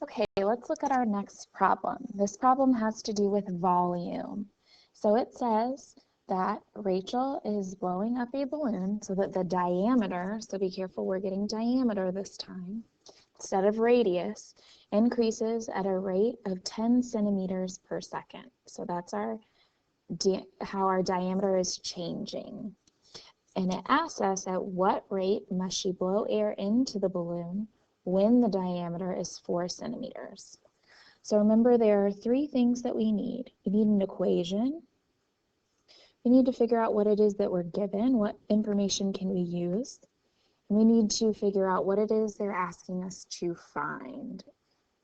Okay, let's look at our next problem. This problem has to do with volume. So it says that Rachel is blowing up a balloon so that the diameter, so be careful, we're getting diameter this time, instead of radius, increases at a rate of 10 centimeters per second. So that's how our diameter is changing. And it asks us at what rate must she blow air into the balloon when the diameter is 4 centimeters. So remember, there are three things that we need. We need an equation. We need to figure out what it is that we're given, what information can we use. And we need to figure out what it is they're asking us to find.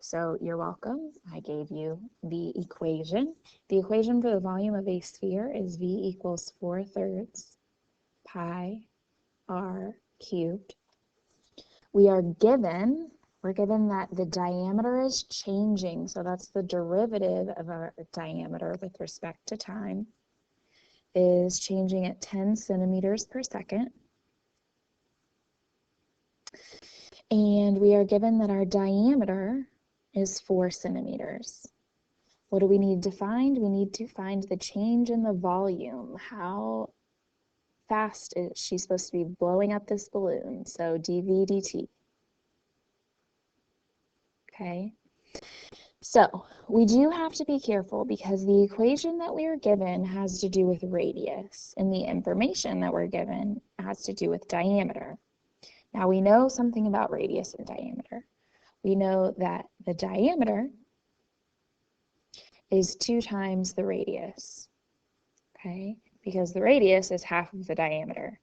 So you're welcome. I gave you the equation. The equation for the volume of a sphere is V equals 4/3 pi r cubed. We're given that the diameter is changing, so that's the derivative of our diameter with respect to time, is changing at 10 centimeters per second. And we are given that our diameter is 4 centimeters. What do we need to find? We need to find the change in the volume. How fast is she supposed to be blowing up this balloon? So dV dt. Okay, so we do have to be careful because the equation that we are given has to do with radius, and the information that we're given has to do with diameter. Now we know something about radius and diameter. We know that the diameter is 2 times the radius, okay, because the radius is half of the diameter.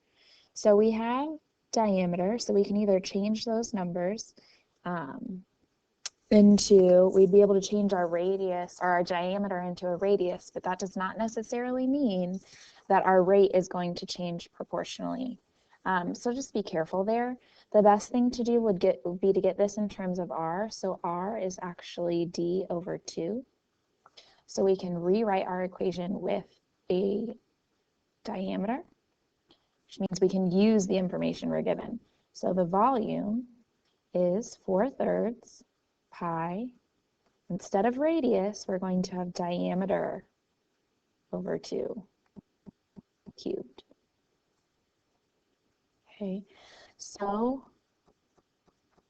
So we have diameter, so we can either change those numbers we'd be able to change our radius or our diameter into a radius, but that does not necessarily mean that our rate is going to change proportionally. So just be careful there. The best thing to do would be to get this in terms of r. So r is actually d over 2. So we can rewrite our equation with a diameter, which means we can use the information we're given. So the volume is 4/3 pi. Instead of radius, we're going to have diameter over 2 cubed. Okay, so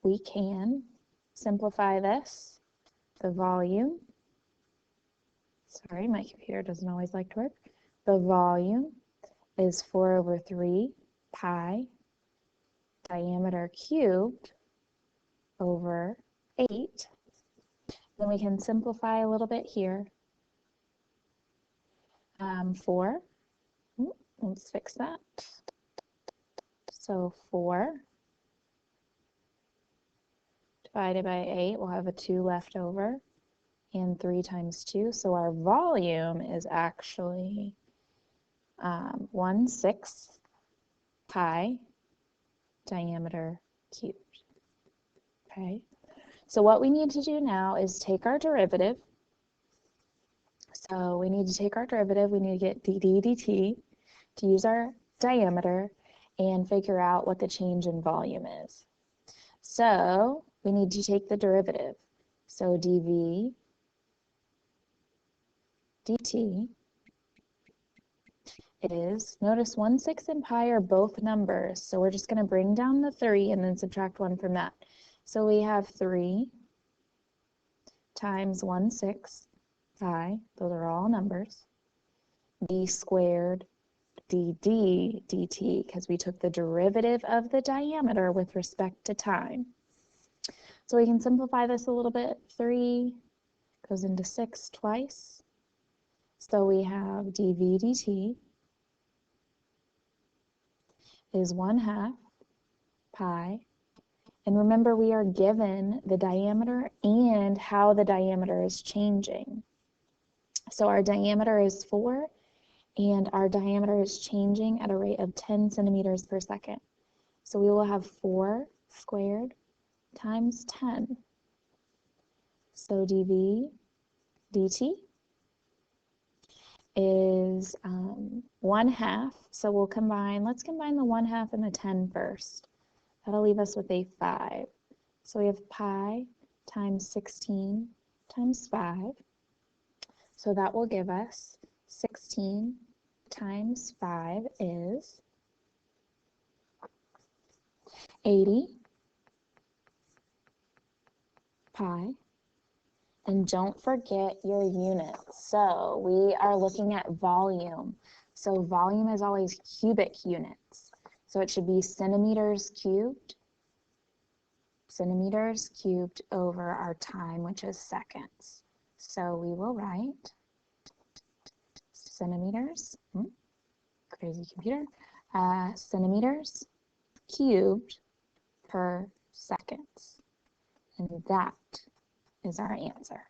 we can simplify this. The volume, sorry, my computer doesn't always like to work. The volume is 4/3 pi diameter cubed over 8. Then we can simplify a little bit here. 4, let's fix that. So 4 divided by 8, we'll have a 2 left over, and 3 times 2. So our volume is actually 1/6 pi diameter cubed. Okay. So what we need to do now is take our derivative. So we need to take our derivative. We need to get dd dt to use our diameter and figure out what the change in volume is. So we need to take the derivative. So dv dt is, notice 1/6 and pi are both numbers. So we're just going to bring down the 3 and then subtract 1 from that. So we have 3 times 1/6 pi, those are all numbers, d squared dd dt, because we took the derivative of the diameter with respect to time. So we can simplify this a little bit. 3 goes into 6 twice. So we have dv dt is 1/2 pi. And remember, we are given the diameter and how the diameter is changing. So our diameter is 4, and our diameter is changing at a rate of 10 centimeters per second. So we will have 4 squared times 10. So dv dt is 1/2. So let's combine the 1/2 and the 10 first. That'll leave us with a 5. So we have pi times 16 times 5. So that will give us 16 times 5 is 80 pi. And don't forget your units. So we are looking at volume. So volume is always cubic units. So it should be centimeters cubed over our time, which is seconds. So we will write centimeters, crazy computer, centimeters cubed per seconds. And that is our answer.